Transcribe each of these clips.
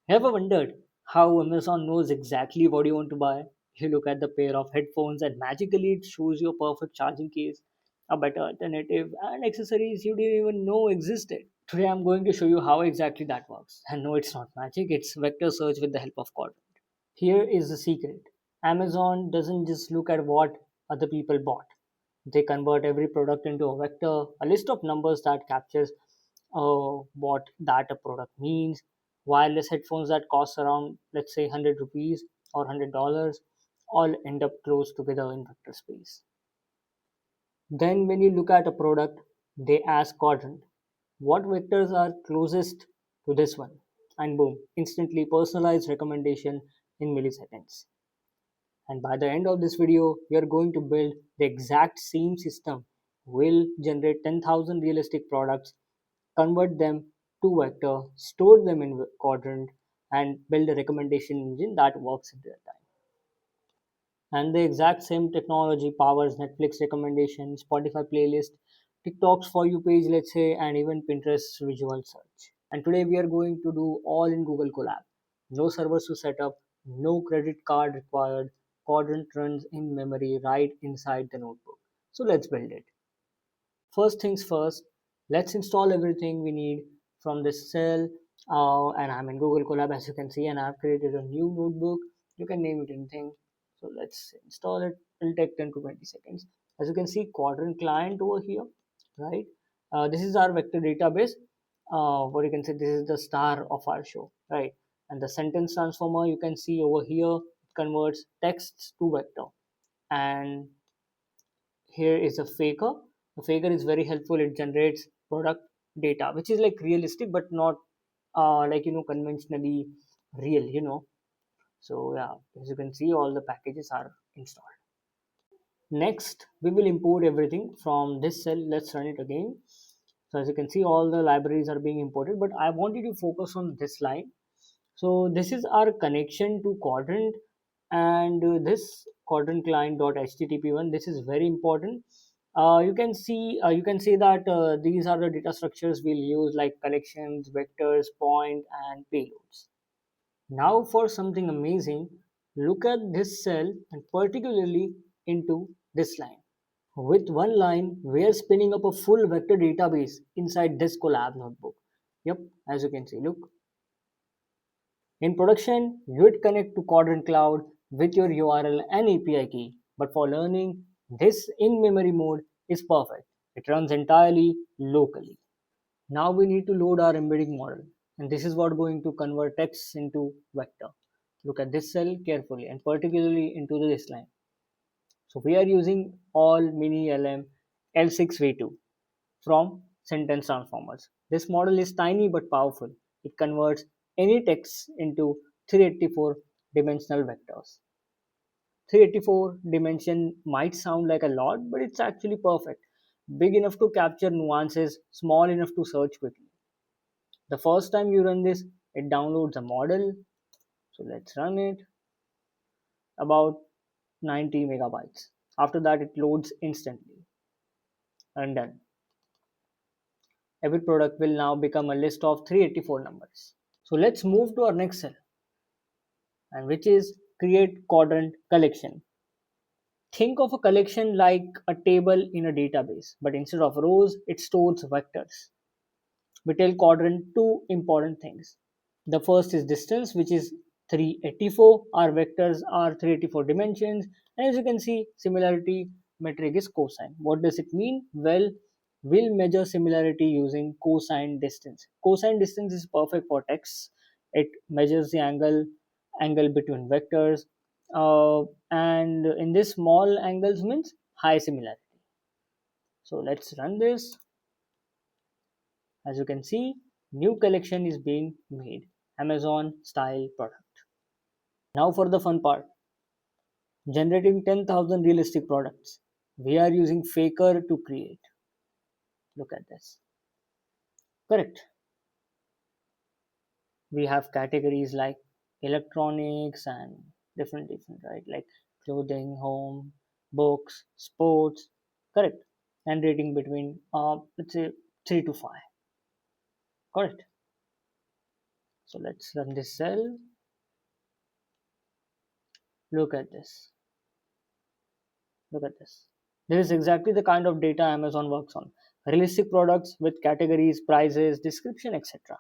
Ever wondered how Amazon knows exactly what you want to buy? You look at the pair of headphones and magically it shows you a perfect charging case, a better alternative, and accessories you didn't even know existed. Today I'm going to show you how exactly that works. And no, it's not magic, it's vector search with the help of Quadrant. Here is the secret. Amazon doesn't just look at what other people bought. They convert every product into a vector, a list of numbers that captures what that a product means. Wireless headphones that cost around, let's say, 100 rupees or $100, all end up close together in vector space. Then, when you look at a product, they ask Quadrant, what vectors are closest to this one? And boom, instantly personalized recommendation in milliseconds. And by the end of this video, we are going to build the exact same system. We'll generate 10,000 realistic products, convert them to vector, store them in Quadrant, and build a recommendation engine that works in real time. And the exact same technology powers Netflix recommendation, Spotify playlist, TikTok's for you page, let's say, and even Pinterest's visual search. And today we are going to do all in Google Colab. No servers to set up, no credit card required. Quadrant runs in memory right inside the notebook. So let's build it. First things first, let's install everything we need from this cell. And I'm in Google Colab as you can see, and I've created a new notebook. You can name it anything. So let's install it. It'll take 10 to 20 seconds. As you can see, Quadrant client over here, right? This is our vector database. What you can say, this is the star of our show, right? And the sentence transformer you can see over here converts texts to vector. And here is a faker. The faker is very helpful. It generates product data, which is like realistic, but not like conventionally real. So yeah, as you can see, all the packages are installed. Next, we will import everything from this cell. Let's run it again. So as you can see, all the libraries are being imported, but I wanted to focus on this line. So this is our connection to Quadrant, and this Quadrant client.http one. This is very important. You can see that these are the data structures we'll use like collections, vectors, point, and payloads. Now for something amazing, look at this cell and particularly into this line. With one line, we are spinning up a full vector database inside this collab notebook. Yep, as you can see, look. In production, you would connect to Quadrant Cloud with your URL and API key. But for learning, this in-memory mode is perfect. It runs entirely locally. Now we need to load our embedding model. And this is what going to convert text into vector. Look at this cell carefully and particularly into this line. So we are using all mini LM L6V2 from sentence transformers. This model is tiny but powerful. It converts any text into 384 dimensional vectors. 384 dimension might sound like a lot, but it's actually perfect. Big enough to capture nuances, small enough to search quickly. The first time you run this, it downloads a model. So let's run it. About 90 megabytes. After that, it loads instantly. And done. Every product will now become a list of 384 numbers. So let's move to our next cell, and which is create quadrant collection. Think of a collection like a table in a database, but instead of rows, it stores vectors. We tell quadrant two important things. The first is distance, which is 384. Our vectors are 384 dimensions. And as you can see, similarity metric is cosine. What does it mean? Well, we'll measure similarity using cosine distance. Cosine distance is perfect for text. It measures the angle between vectors. And in this small angles means high similarity. So let's run this. As you can see, new collection is being made. Amazon style product. Now for the fun part. Generating 10,000 realistic products. We are using Faker to create. Look at this. Correct. We have categories like electronics and different, right? Like clothing, home, books, sports. Correct. And rating between, let's say, 3 to 5. Correct. So let's run this cell. Look at this. Look at this. This is exactly the kind of data Amazon works on. Realistic products with categories, prices, description, etc.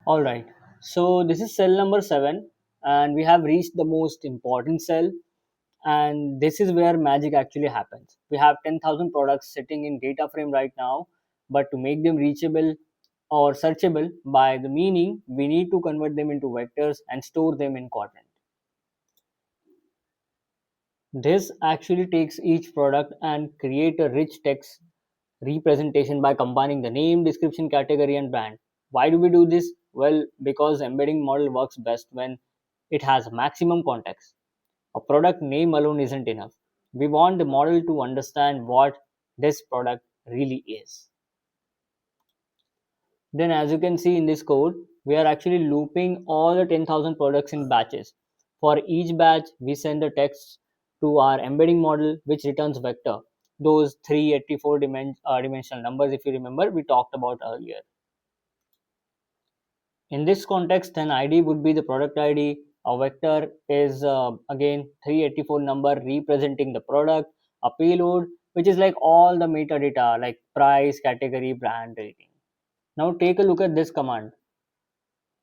All right. So this is cell number 7, and we have reached the most important cell, and this is where magic actually happens. We have 10,000 products sitting in data frame right now, but to make them reachable or searchable by the meaning, we need to convert them into vectors and store them in quadrant. This actually takes each product and create a rich text representation by combining the name, description, category, and brand. Why do we do this? Well, because embedding model works best when it has maximum context. A product name alone isn't enough. We want the model to understand what this product really is. Then, as you can see in this code, we are actually looping all the 10,000 products in batches. For each batch, we send the text to our embedding model, which returns vector. Those 384 dimensional numbers, if you remember, we talked about earlier. In this context, an ID would be the product ID. A vector is again 384 number representing the product. A payload, which is like all the metadata like price, category, brand, rating. Now take a look at this command,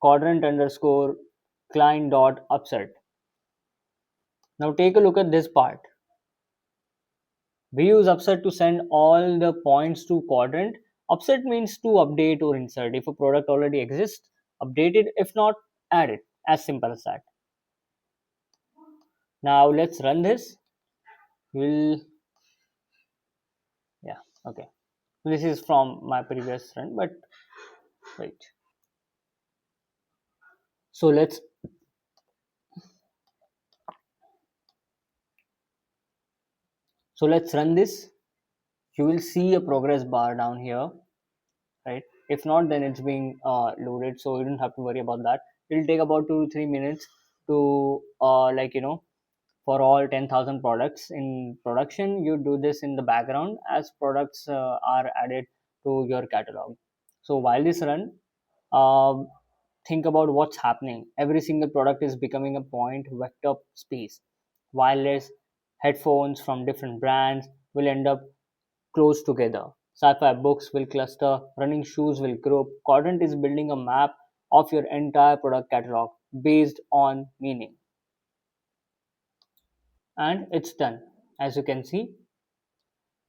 quadrant underscore client dot upset. Now take a look at this part. We use upset to send all the points to quadrant. Upset means to update or insert. If a product already exists, update it. If not, add it. As simple as that. Now let's run this. We'll, yeah, okay. This is from my previous run, but wait. So let's run this. You will see a progress bar down here, right? If not, then it's being loaded, so you don't have to worry about that. It'll take about 2 to 3 minutes to for all 10,000 products in production. You do this in the background as products are added to your catalog. So while this run, um, think about what's happening. Every single product is becoming a point vector space. Wireless headphones from different brands will end up close together. Sci-fi books will cluster, running shoes will group. Quadrant is building a map of your entire product catalog based on meaning. And it's done. As you can see,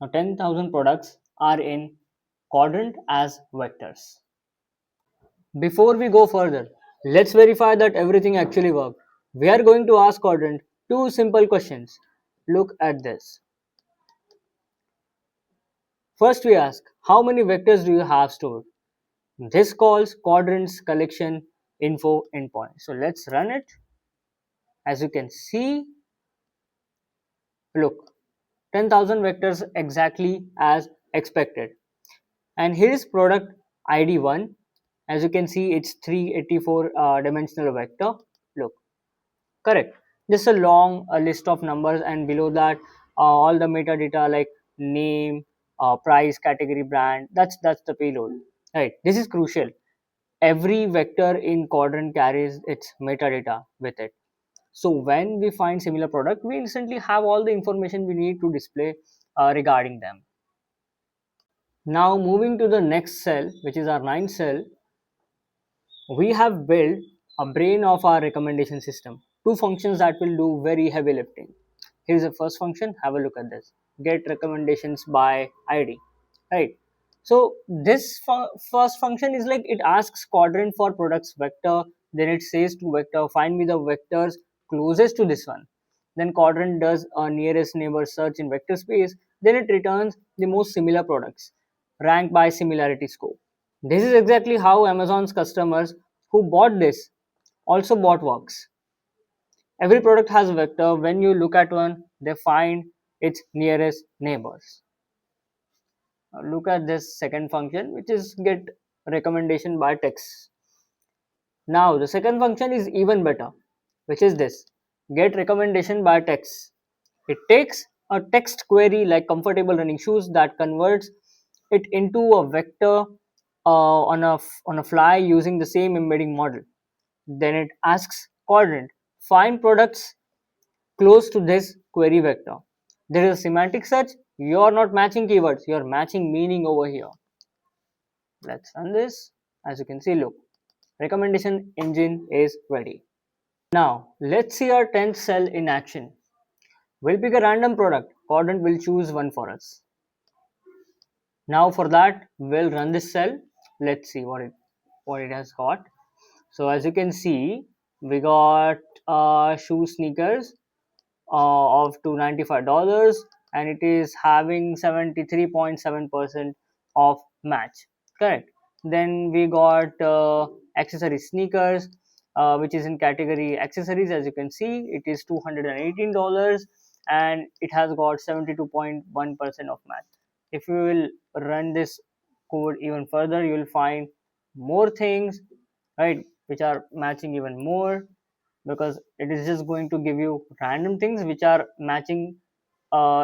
now 10,000 products are in quadrant as vectors. Before we go further, let's verify that everything actually worked. We are going to ask quadrant two simple questions. Look at this. First we ask, how many vectors do you have stored? This calls quadrants collection info endpoint. So let's run it. As you can see, look, 10,000 vectors exactly as expected. And here is product ID 1. As you can see, it's 384 dimensional vector. Look, correct. Just a long list of numbers, and below that, all the metadata like name, price, category, brand. That's the payload. Right. This is crucial. Every vector in quadrant carries its metadata with it. So when we find similar product, we instantly have all the information we need to display regarding them. Now moving to the next cell, which is our ninth cell, we have built a brain of our recommendation system. Two functions that will do very heavy lifting. Here's the first function. Have a look at this. Get recommendations by ID. Right. So this first function is like it asks quadrant for products vector. Then it says to vector, find me the vectors closest to this one. Then quadrant does a nearest neighbor search in vector space. Then it returns the most similar products ranked by similarity score. This is exactly how Amazon's customers who bought this also bought works. Every product has a vector. When you look at one, they find its nearest neighbors. Now look at this second function, which is get recommendation by text. Now the second function is even better, which is this, get recommendation by text. It takes a text query like comfortable running shoes that converts it into a vector on a fly using the same embedding model. Then it asks quadrant, find products close to this query vector. There is a semantic search. You're not matching keywords, you're matching meaning over here. Let's run this. As you can see, look, recommendation engine is ready. Now let's see our 10th cell in action. We'll pick a random product. Quadrant will choose one for us. Now for that, we'll run this cell. Let's see what it has got. So as you can see, we got shoe sneakers of $295, and it is having 73.7% of match. Correct. Then we got accessory sneakers, which is in category accessories. As you can see, it is $218, and it has got 72.1% of match. If you will run this code even further, you will find more things, right, which are matching even more, because it is just going to give you random things which are matching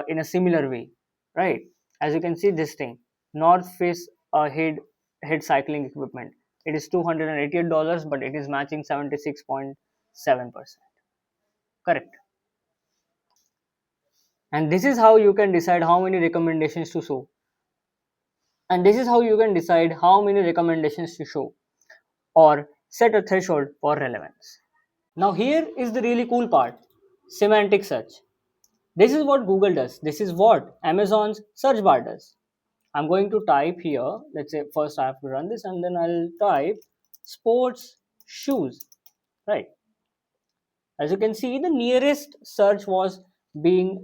in a similar way, right? As you can see, this thing, North Face head cycling equipment, it is $288, but it is matching 76.7%. Correct. And this is how you can decide how many recommendations to show. And this is how you can decide how many recommendations to show or set a threshold for relevance. Now here is the really cool part, semantic search. This is what Google does. This is what Amazon's search bar does. I'm going to type here, let's say first I have to run this, and then I'll type sports shoes, right? As you can see, the nearest search was being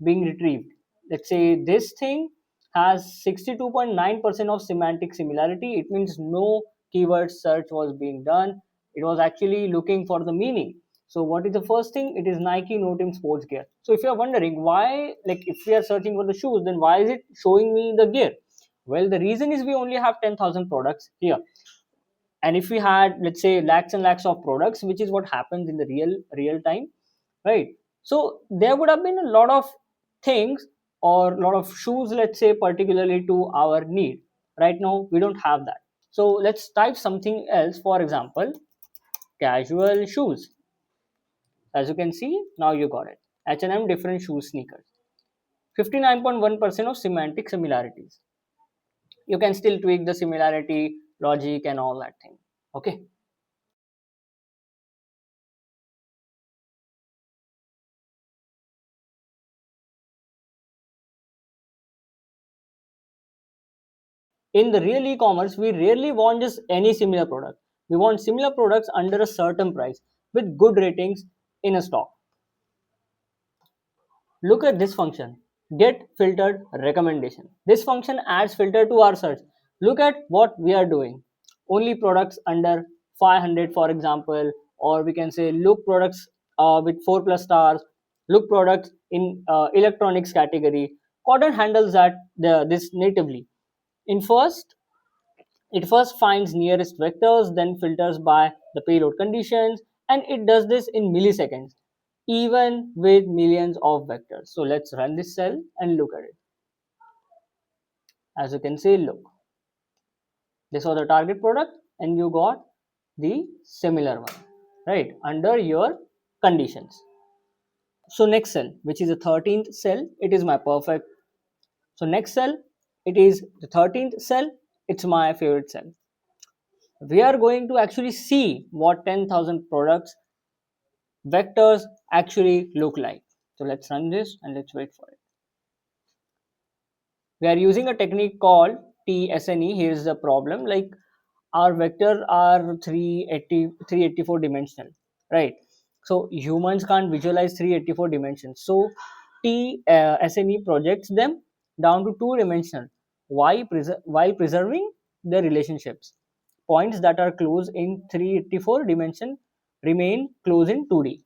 being retrieved. Let's say this thing has 62.9% of semantic similarity. It means no keyword search was being done. It was actually looking for the meaning. So what is the first thing? It is Nike No Team sports gear. So if you're wondering why, like if we are searching for the shoes, then why is it showing me the gear? Well, the reason is we only have 10,000 products here, and if we had, let's say, lakhs and lakhs of products, which is what happens in the real time, right? So there would have been a lot of things, or a lot of shoes, let's say, particularly to our need. Right now we don't have that. So let's type something else. For example, casual shoes. As you can see, now you got it. H&M different shoes sneakers, 59.1% of semantic similarities. You can still tweak the similarity logic and all that thing. Okay. In the real e-commerce, we rarely want just any similar product. We want similar products under a certain price with good ratings in a stock. Look at this function, get filtered recommendation. This function adds filter to our search. Look at what we are doing. Only products under 500, for example, or we can say look products with 4 plus stars, look products in electronics category. Quadrant handles this natively. In first, It first finds nearest vectors, then filters by the payload conditions, and it does this in milliseconds, even with millions of vectors. So let's run this cell and look at it. As you can see, look, this was the target product, and you got the similar one, right, under your conditions. So next cell, which is the 13th cell, it is my perfect. So next cell, it is the 13th cell, it's my favorite cell. We are going to actually see what 10,000 products vectors actually look like. So let's run this and let's wait for it. We are using a technique called TSNE. Here's the problem, like our vectors are 384 dimensional, right? So humans can't visualize 384 dimensions. So TSNE projects them down to 2 dimensional while preserving the relationships. Points that are close in 384 dimension remain close in 2D.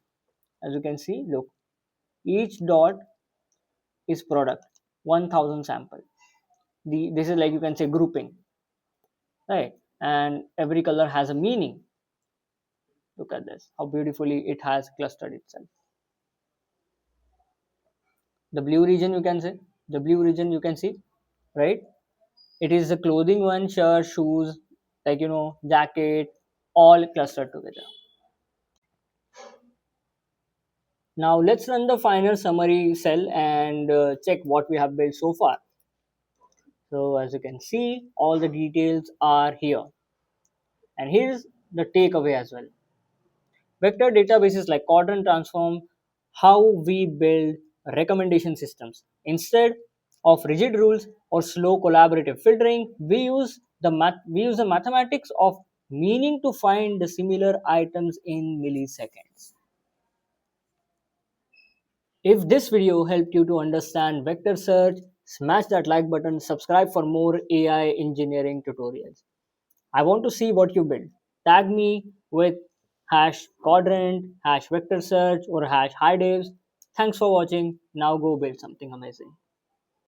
As you can see, look, each dot is product, 1000 sample. This is, like you can say, grouping, right? And every color has a meaning. Look at this, how beautifully it has clustered itself. The blue region, you can say, the blue region you can see, right? It is the clothing one, shirt, shoes, like jacket, all clustered together. Now let's run the final summary cell and check what we have built so far. So as you can see, all the details are here. And here's the takeaway as well. Vector databases like Quadrant transform how we build recommendation systems. Instead of rigid rules or slow collaborative filtering, we use the mathematics of meaning to find the similar items in milliseconds. If this video helped you to understand vector search, smash that like button, subscribe for more AI engineering tutorials. I want to see what you build. Tag me with hash quadrant, hash vector search, or hash high devs. Thanks for watching. Now go build something amazing.